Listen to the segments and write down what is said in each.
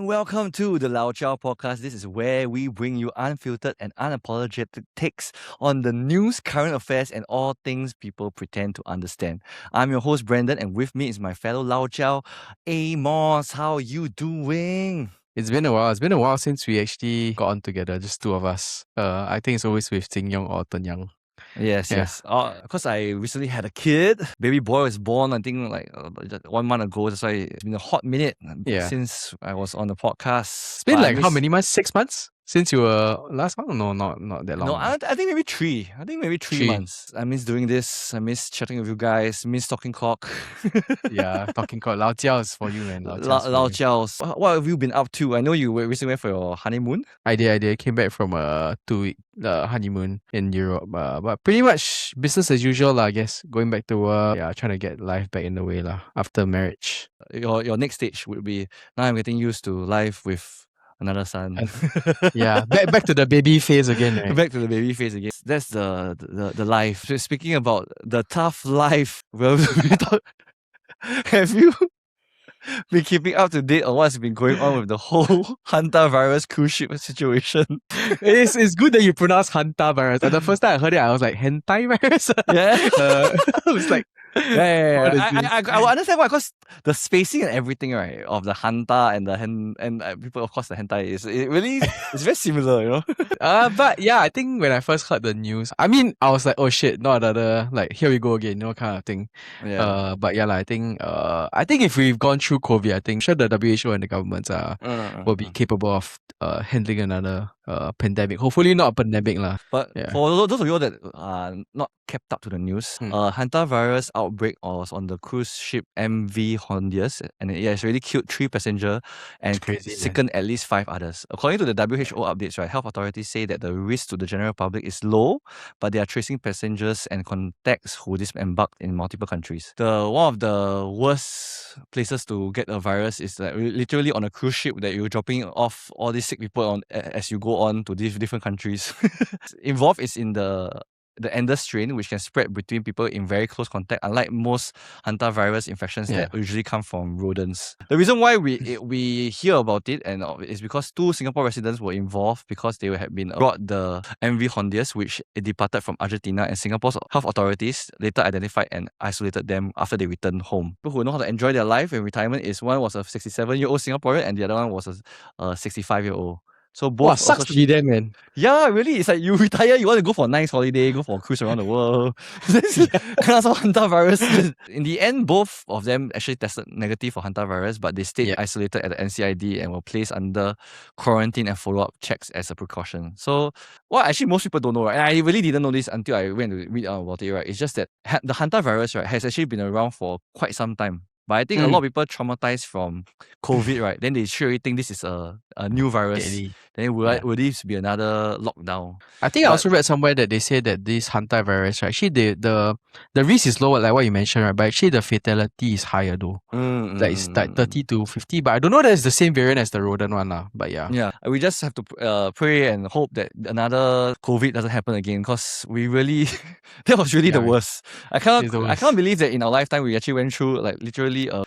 welcome to the Lao Jiaos Podcast. This is where we bring you unfiltered and unapologetic takes on the news, current affairs, and all things people pretend to understand. I'm your host, Brandon, and with me is my fellow Lao Jiao, Amos. How are you doing? It's been a while. It's been a while since we actually got on together, just two of us. I think it's always with Ting Yong or Ten Yang. Yes. Because I recently had a kid. Baby boy was born, I think, like 1 month ago. That's why it's been a hot minute since I was on the podcast. It's been how many months? 6 months? Since you were last month? No, not that long. No, I think maybe 3. I think maybe 3 months. I miss doing this. I miss chatting with you guys. Miss talking cock. Yeah, talking cock. Lao Jiaos for you, man. Lao Jiaos. What have you been up to? I know you recently went for your honeymoon. I did. I came back from a 2-week honeymoon in Europe. But pretty much business as usual, I guess. Going back to work. Yeah, trying to get life back in the way after marriage. Your next stage would be, now I'm getting used to life with another son. Yeah, back to the baby phase again, right? Back to the baby phase again. That's the life. So speaking about the tough life, have you been keeping up to date on what's been going on with the whole Hantavirus cruise ship situation? It's good that you pronounce Hantavirus. And the first time I heard it, I was like, Hantavirus? Yeah. I was like, I will understand why, because the spacing and everything, right, of the hanta and the people, of course, the hentai it's very similar, you know. But yeah, I think when I first heard the news, I mean, I was like, oh shit, not another, like, here we go again, kind of thing. Yeah. But yeah, I think if we've gone through COVID, I think sure the WHO and the governments will be capable of handling another pandemic. Hopefully not a pandemic lah. But for those of you that are not kept up to the news, Hantavirus outbreak was on the cruise ship MV Hondius, and it's really killed 3 passengers and sickened at least 5 others. According to the WHO updates, right, health authorities say that the risk to the general public is low, but they are tracing passengers and contacts who disembarked in multiple countries. One of the worst places to get a virus is like literally on a cruise ship that you're dropping off all these sick people on as you go on to these different countries. Involved is in the Ender strain, which can spread between people in very close contact, unlike most hantavirus infections that usually come from rodents. The reason why we hear about it and is because 2 Singapore residents were involved because they had been brought the MV Hondius, which it departed from Argentina, and Singapore's health authorities later identified and isolated them after they returned home. People who know how to enjoy their life in retirement is one was a 67-year-old Singaporean and the other one was a 65-year-old. So both sucks to be there, man. Yeah, really. It's like you retire, you want to go for a nice holiday, go for a cruise around the world. Hantavirus. In the end, both of them actually tested negative for hantavirus, but they stayed isolated at the NCID and were placed under quarantine and follow-up checks as a precaution. So, actually most people don't know, right? And I really didn't know this until I went to read out about it, right? It's just that the hantavirus, right, has actually been around for quite some time. But I think a lot of people traumatized from COVID, right? Then they surely think this is a new virus. Then will this be another lockdown? I think I also read somewhere that they say that this hantavirus, right, actually the risk is lower, like what you mentioned, right? But actually the fatality is higher though. It's like 30 to 50. But I don't know that it's the same variant as the rodent one lah. But yeah, we just have to pray and hope that another COVID doesn't happen again, because we really that was really the worst. I can't believe that in our lifetime we actually went through like literally a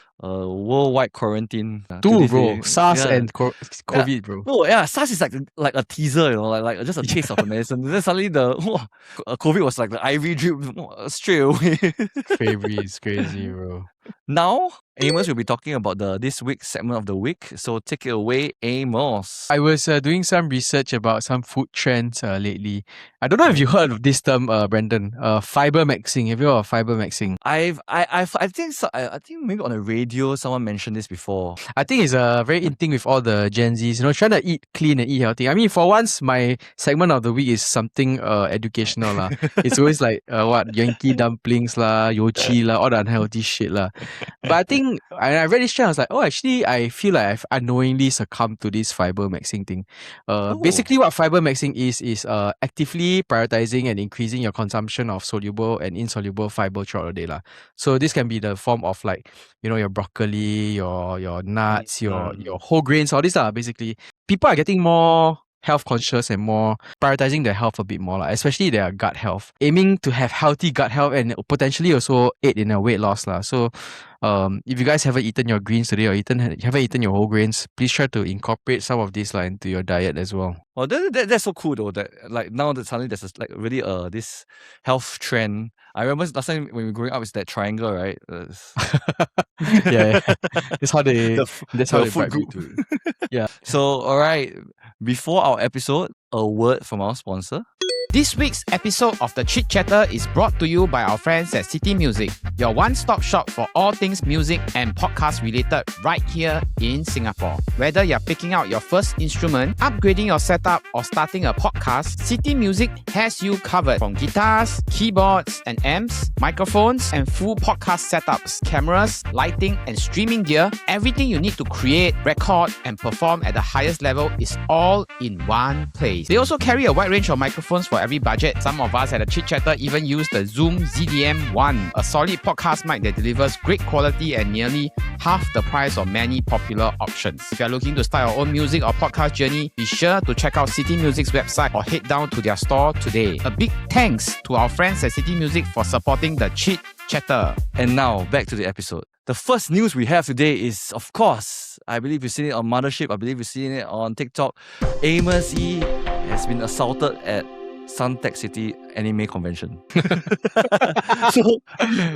worldwide quarantine. Bro. SARS and COVID, bro. No, SARS is like a teaser, you know, like just a taste of the medicine. Then suddenly COVID was like the IV drip straight away. It's crazy, bro. Now, Amos will be talking about this week's segment of the week. So take it away, Amos. I was doing some research about some food trends lately. I don't know if you heard of this term, Brandon. Fiber maxing. Have you heard of fiber maxing? I think maybe on the radio someone mentioned this before. I think it's very in thing with all the Gen Zs, you know, trying to eat clean and eat healthy. I mean, for once, my segment of the week is something educational lah. It's always like Yankee dumplings lah, yochi lah, all the unhealthy shit lah. But I think, I read this trend, I was like, oh, actually, I feel like I've unknowingly succumbed to this fiber maxing thing. Basically, what fiber maxing is actively prioritizing and increasing your consumption of soluble and insoluble fiber throughout the day lah. So this can be the form of like, you know, your broccoli, your nuts, your whole grains, all this lah. Basically, people are getting more health conscious and more prioritizing their health a bit more, especially their gut health. Aiming to have healthy gut health and potentially also aid in a weight loss. So if you guys haven't eaten your greens today or haven't eaten your whole grains, please try to incorporate some of these into your diet as well. Oh, that's so cool though. That like now that suddenly there's really this health trend. I remember last time when we were growing up, it's that triangle, right? Yeah. That's how they food bribe you group. to. Yeah. So all right, before our episode, a word from our sponsor. This week's episode of The Chit Chatter is brought to you by our friends at CityMusic, your one-stop shop for all things music and podcast related right here in Singapore. Whether you're picking out your first instrument, upgrading your setup, or starting a podcast, CityMusic has you covered. From guitars, keyboards and amps, microphones and full podcast setups, cameras, lighting and streaming gear, everything you need to create, record and perform at the highest level is all in one place. They also carry a wide range of microphones for every budget. Some of us at the Chit Chatter even use the Zoom ZDM1, a solid podcast mic that delivers great quality at nearly half the price of many popular options. If you're looking to start your own music or podcast journey, be sure to check out CityMusic's website or head down to their store today. A big thanks to our friends at CityMusic for supporting the Chit Chatter. And now back to the episode. The first news we have today is, of course, I believe you've seen it on Mothership, I believe you've seen it on TikTok. Amos Yee has been assaulted at Suntec City anime convention. So,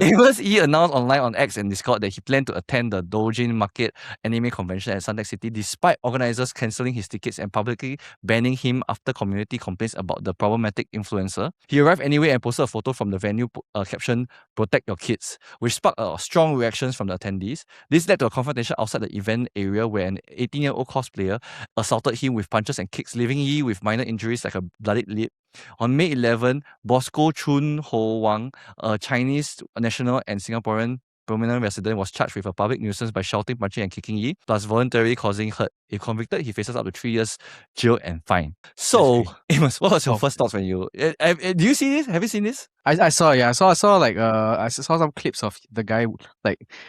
Amos Yee announced online on X and Discord that he planned to attend the Dojin Market anime convention at Suntec City despite organizers cancelling his tickets and publicly banning him after community complaints about the problematic influencer. He arrived anyway and posted a photo from the venue captioned "Protect your kids," which sparked strong reactions from the attendees. This led to a confrontation outside the event area where an 18-year-old cosplayer assaulted him with punches and kicks, leaving Yee with minor injuries like a bloodied lip. On May 11, Bosco Chun Ho Wang, a Chinese national and Singaporean prominent resident, was charged with a public nuisance by shouting, punching and kicking Yee, plus voluntarily causing hurt. If convicted, he faces up to 3 years jail and fine. So, Amos, what was your first thoughts when you... do you see this? Have you seen this? I saw I saw some clips of the guy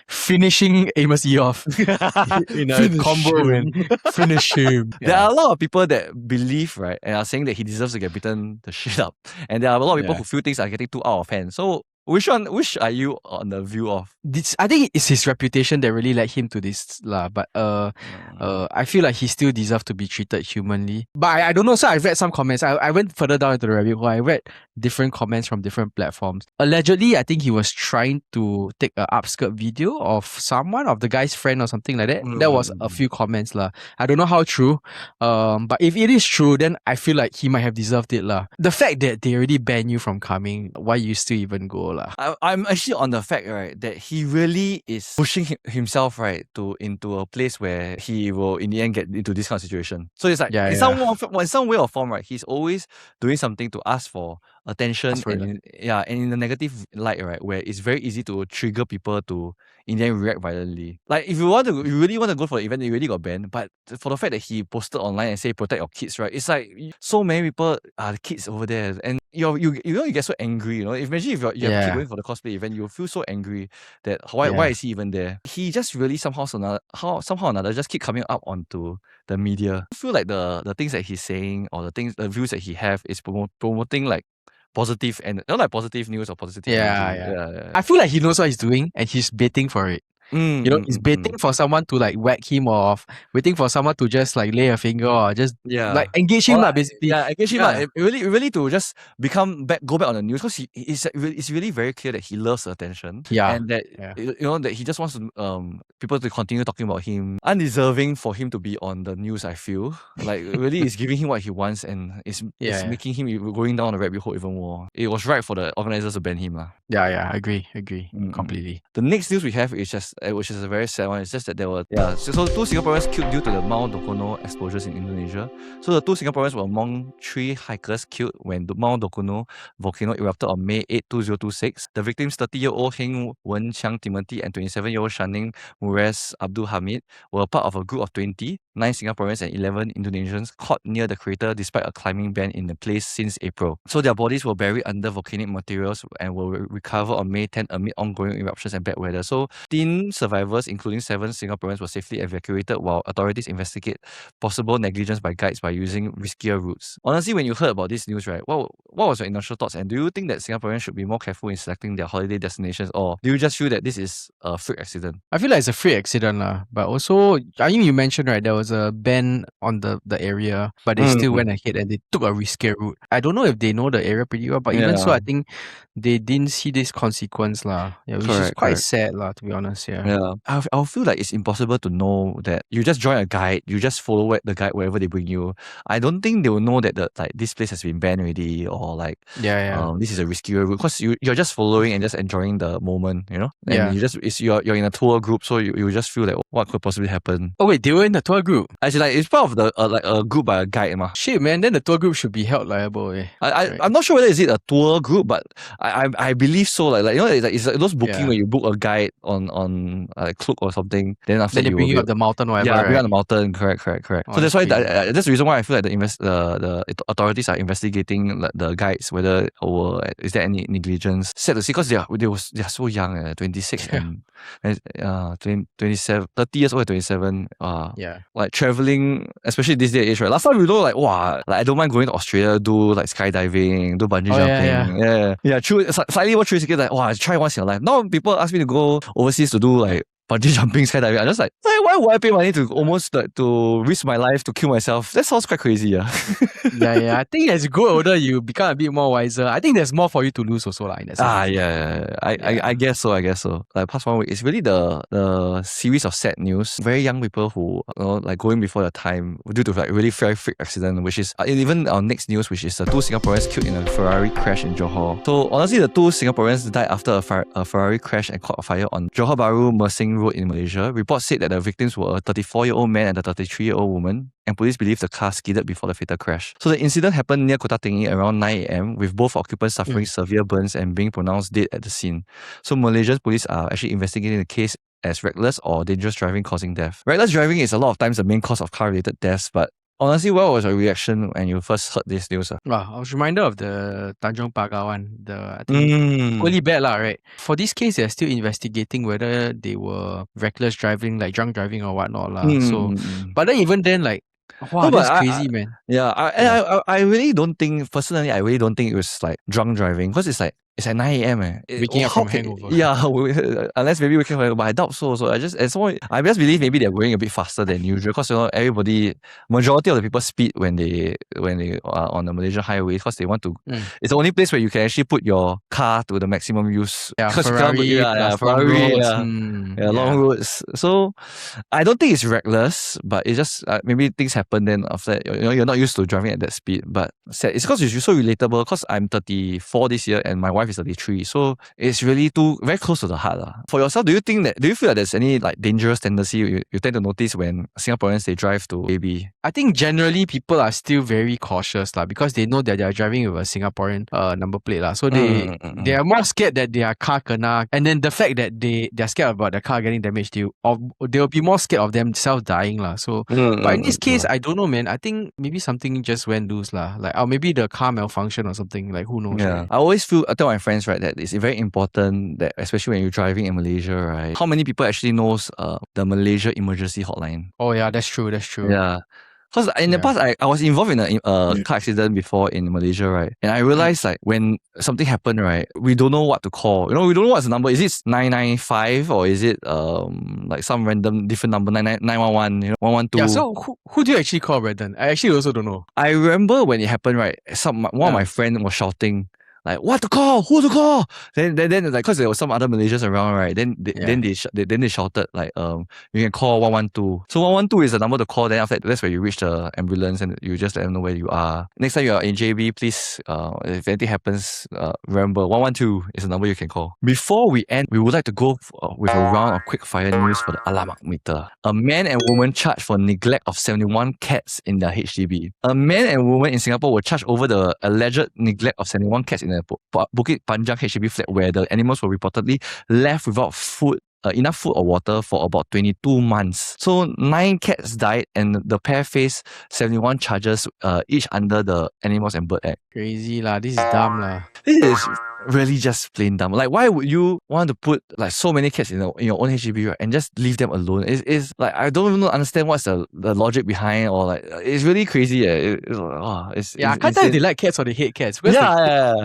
finishing Amos Yee off in a combo and finish him. Yeah. There are a lot of people that believe, right, and are saying that he deserves to get beaten the shit up. And there are a lot of people who feel things are getting too out of hand. So which are you on the view of? I think it's his reputation that really led him to this but I feel like he still deserves to be treated humanly. But I don't know, so I read some comments. I went further down into the rabbit hole. I read different comments from different platforms. Allegedly, I think he was trying to take an upskirt video of the guy's friend or something like that. There was a few comments lah. I don't know how true. But if it is true, then I feel like he might have deserved it lah. The fact that they already banned you from coming, why you still even go lah? I'm actually on the fact, right, that he really is pushing himself, right, into a place where he will in the end get into this kind of situation. So it's like in some way or form, right, he's always doing something to ask for attention and in the negative light, right, where it's very easy to trigger people to in the end react violently. Like if you really want to go for the event, you really got banned. But for the fact that he posted online and say protect your kids, right, it's like so many people are the kids over there, and you get so angry. Imagine if you have a kid going for the cosplay event, you feel so angry that why is he even there? He just really somehow or another just keep coming up onto the media. I feel like the things that he's saying or the views that he have is promoting like positive and not like positive news or positive energy. I feel like he knows what he's doing and he's baiting for it. He's baiting for someone to like whack him off, waiting for someone to just like lay a finger or just like engage him basically. Engage him really to just go back on the news, because it's really very clear that he loves attention. And that that he just wants to people to continue talking about him. Undeserving for him to be on the news, I feel. Like really it's giving him what he wants, and it's making him going down the rabbit hole even more. It was right for the organizers to ban him. I agree completely. The next news we have is just which is a very sad one. It's just that there were so 2 Singaporeans killed due to the Mount Dukono explosions in Indonesia. So the 2 Singaporeans were among 3 hikers killed when the Mount Dukono volcano erupted on May 8, 2026. The victims, 30-year-old Heng Wen Chiang Timothy and 27-year-old Shaning Mures Abdul Hamid, were part of a group of 20 9 Singaporeans and 11 Indonesians caught near the crater despite a climbing ban in the place since April. So their bodies were buried under volcanic materials and will recover on May 10 amid ongoing eruptions and bad weather. So 10 survivors, including 7 Singaporeans, were safely evacuated while authorities investigate possible negligence by guides by using riskier routes. Honestly, when you heard about this news, right, what was your initial thoughts? And do you think that Singaporeans should be more careful in selecting their holiday destinations, or do you just feel that this is a freak accident? I feel like it's a freak accident lah. But also, I think you mentioned, right, there was a ban on the area, but they still went ahead and they took a riskier route. I don't know if they know the area pretty well, but even so, I think they didn't see this consequence lah. Yeah, which is quite sad lah, to be honest. Yeah. I feel like it's impossible to know that you just join a guide, you just follow the guide wherever they bring you. I don't think they will know that this place has been banned already, or this is a riskier route, because you're just following and just enjoying the moment, you know. And you're in a tour group, so you just feel like what could possibly happen. Oh wait, they were in the tour group. Actually, like it's part of the a group by a guide, ma. Shit, man. Then the tour group should be held liable. I'm not sure whether is it a tour group, but I believe so. Like you know, it's like those booking where you book a guide on Klook or something. Then after they bring you up the mountain, or whatever. Yeah, bring you up the mountain. Correct. Oh, So that's why that's the reason why I feel like the authorities are investigating the guides whether is there any negligence. Sad to see, because they are so young, 26 and 27, 30 years old and 27. Like traveling, especially this day and age, right? Last time we know like I don't mind going to Australia, do like skydiving, do bungee jumping. Yeah. True. Slightly more true. Like try once in your life. Now people ask me to go overseas to do like bungee jumping, skydiving. I'm just like, why would I pay money to almost to risk my life to kill myself? That sounds quite crazy, yeah. Yeah. I think as you grow older, you become a bit more wiser. I think there's more for you to lose also, in that sense. Yeah. I guess so. Like past 1 week, it's really the series of sad news. Very young people who like going before their time due to like really very freak accident, which is even our next news, which is the 2 Singaporeans killed in a Ferrari crash in Johor. So honestly, the 2 Singaporeans died after a Ferrari crash and caught fire on Johor Bahru Mersing Road in Malaysia. Reports said that the victims were a 34-year-old man and a 33-year-old woman, and police believe the car skidded before the fatal crash. So the incident happened near Kota Tinggi around 9 a.m, with both occupants suffering severe burns and being pronounced dead at the scene. So Malaysian police are actually investigating the case as reckless or dangerous driving causing death. Reckless driving is a lot of times the main cause of car-related deaths, but honestly, what was your reaction when you first heard this news? I was reminded of the Tanjong Pagar one. I think equally bad right? For this case, they're still investigating whether they were reckless driving, like drunk driving or whatnot So, but then even then, like, wow, that's crazy, man. Yeah, I really don't think, personally, it was like drunk driving, because it's like 9 a.m. Waking up from hangover. Yeah, unless maybe waking up from hangover, but I doubt so. So I just believe maybe they're going a bit faster than usual, because majority of the people speed when they are on the Malaysian highway, because they want to. It's the only place where you can actually put your car to the maximum use. Yeah, Ferrari, long roads. So I don't think it's reckless, but it's just maybe things happen then after that. You're not used to driving at that speed. But it's because you're so relatable, because I'm 34 this year and my wife is 33, so it's really very close to the heart. For yourself, do you feel that there's any like dangerous tendency you tend to notice when Singaporeans they drive to AB? I think generally people are still very cautious because they know that they are driving with a Singaporean number plate so they are more scared that their car kena, and then the fact that they're scared about their car getting damaged, they'll be more scared of themselves dying So but in this case, I don't know, man. I think maybe something just went loose like maybe the car malfunction or something, like who knows. Right? I always I tell my friends, right, that it's very important that, especially when you're driving in Malaysia, right, how many people actually knows the Malaysia emergency hotline? Oh yeah, that's true. Yeah. Because in the past, I was involved in a car accident before in Malaysia, right? And I realized like when something happened, right, we don't know what to call. We don't know what's the number. Is it 995 or is it like some random different number, 911, 112? Yeah, so who do you actually call, Brandon? I actually also don't know. I remember when it happened, right, one of my friends was shouting, like, what to call? Who to call? Then like, because there was some other Malaysians around, right? Then they shouted like, you can call 112. So 112 is the number to call. Then after that's where you reach the ambulance and you just let them know where you are. Next time you are in JB, please, if anything happens, remember 112 is the number you can call. Before we end, we would like to go with a round of quick fire news for the Alamak meter. A man and woman charged for neglect of 71 cats in their HDB. A man and woman in Singapore were charged over the alleged neglect of 71 cats in the Bukit Panjang HDB flat, where the animals were reportedly left without food enough food or water for about 22 months. So 9 cats died and the pair faced 71 charges, each under the Animals and Bird Act. Crazy lah. This is dumb lah. This is really just plain dumb. Like, why would you want to put like so many cats in your own HDB, right, and just leave them alone? It's like, I don't even understand what's the logic behind, or like, it's really crazy. I can't tell if they like cats or they hate cats. Because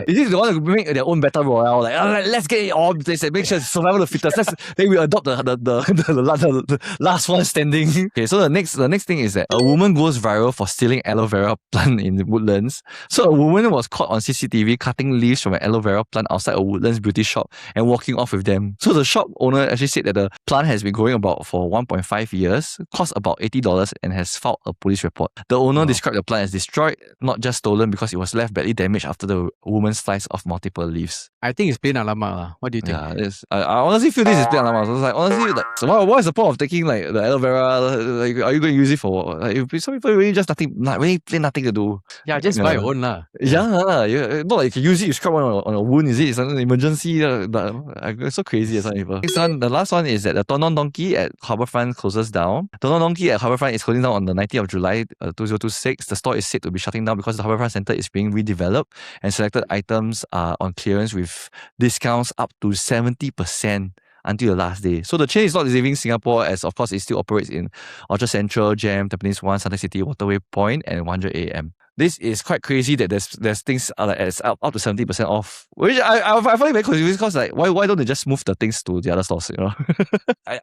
Is it they want to make their own battle royale? Like, let's get it all in place and make sure it's survival of the fittest. Then we adopt the last one standing. Okay, so the next thing is that a woman goes viral for stealing aloe vera plant in Woodlands. So a woman was caught on CCTV cutting leaves from an aloe vera plant outside a Woodlands beauty shop and walking off with them. So the shop owner actually said that the plant has been growing for 1.5 years, cost about $80, and has filed a police report. The owner described the plant as destroyed, not just stolen, because it was left badly damaged after the woman sliced off multiple leaves. I think it's plain alamak lah. What do you think? Yeah, I honestly feel this is plain alamak. So it's like, honestly, like, so what is the point of taking like the aloe vera? Like, are you going to use it for? Like, some people really just nothing to do. Yeah, just buy your own lah. Yeah, not like you can use it, you scrub one on a wound, is it? It's an emergency. It's so crazy. Some people. The last one is that the Tonon Donkey at Harbourfront closes down. Tonon Donkey at Harbourfront is closing down on the 19th of July 2026. The store is said to be shutting down because the Harbourfront Centre is being redeveloped and selected items are on clearance with discounts up to 70% until the last day. So the chain is not leaving Singapore, as of course it still operates in Orchard Central, Jam, Tampines 1, Suntec City, Waterway Point, and 100 AM. This is quite crazy that there's things like it's up to 70% off, which I find it very confusing because like why don't they just move the things to the other stores, you know?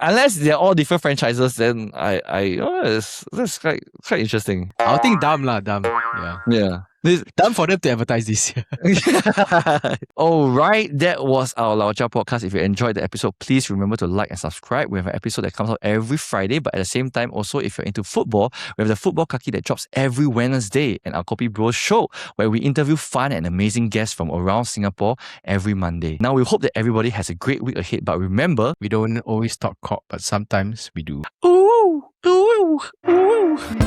Unless they're all different franchises, then that's quite interesting. I think dumb. Yeah. Dumb for them to advertise this. All right, that was our Lao Jiaos podcast. If you enjoyed the episode, please remember to like and subscribe. We have an episode that comes out every Friday, but at the same time, also if you're into football, we have the Football Kaki that drops every Wednesday, and our Kopi Bros show, where we interview fun and amazing guests from around Singapore every Monday. Now, we hope that everybody has a great week ahead, but remember, we don't always talk cock, but sometimes we do. Ooh, ooh, ooh.